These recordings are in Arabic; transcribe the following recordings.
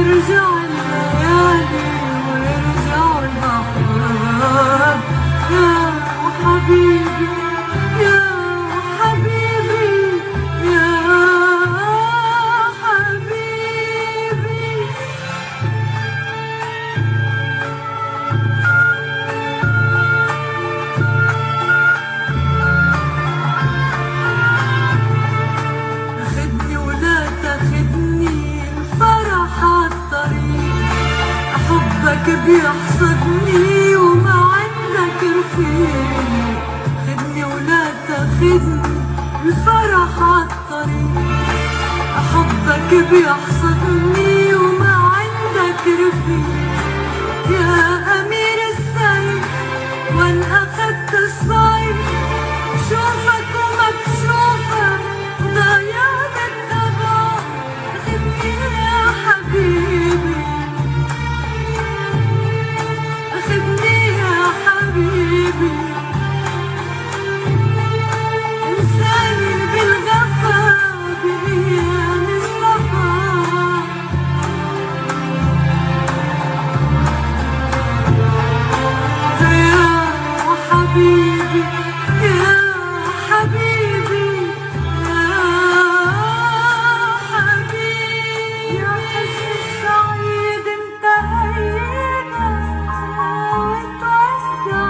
ترجع الليالي ويرجع الأحباب. يا حبيبي يا حبيبي يا حبيبي. خدني ولا تاخدني الفرح عالطريق، حبك بيحصدني وما عندك رفيق. خدني ولا تاخدني الفرح عالطريق، حبك بيحصدني وما عندك رفيق. يا أمير السيف وين أخدت الصيف، بشوفك ومكشوفك ضايع بالتبع. خدني يا حبيبي خدني يا حبيبي، انساني بالغفا بأيام الصفا. يا حبيبي يا حبيبي يا حبيبي. يا حزن السعيد انتهينا وتودعنا،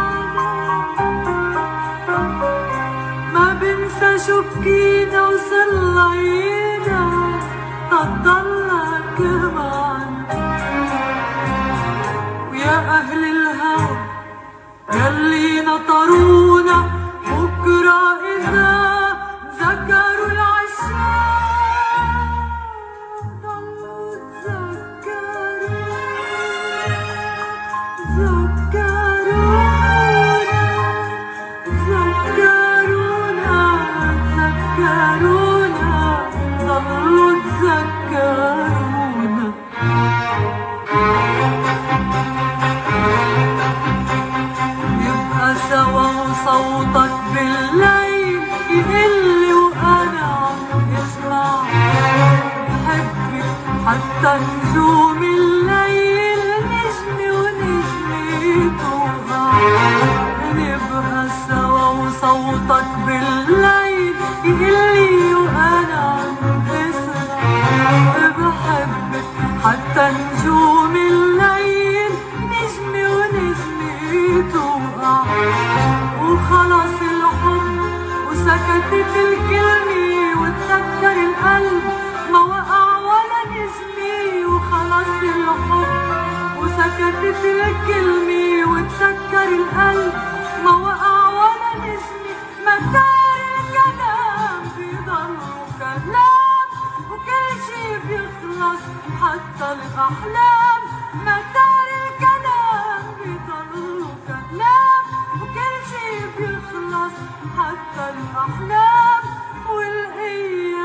ما بنسى شكينا وصلينا تضلك معنا. ويا أهل الهوى يلي نطرونا بكرة إذا ذكروا العشاق ضلوا تذكرونا ضلوا تذكرونا. يبقى سوا وصوتك بالليل يقلي وأنا عم اسمع. بحبك حتى نجوم الليل نجمي ونجمي توقع. نبقى سوا وصوتك بالليل يقلي وأنا عم اسمع. بحبك حتى نجوم الليل نجمي ونجمي توقع. وخلص الحب وسكتت الكلمة وتسكر القلب ما وقع ولا نجمي. وخلص الحب وسكتت الكلمة وتسكر القلب ما وقع ولا نجمي. مدار الكلام بيضل كلام وكل شي بيخلص حتى الأحلام. مدار الكلام بيضل كلام وكل شي بيخلص حتى الأحلام. والأيام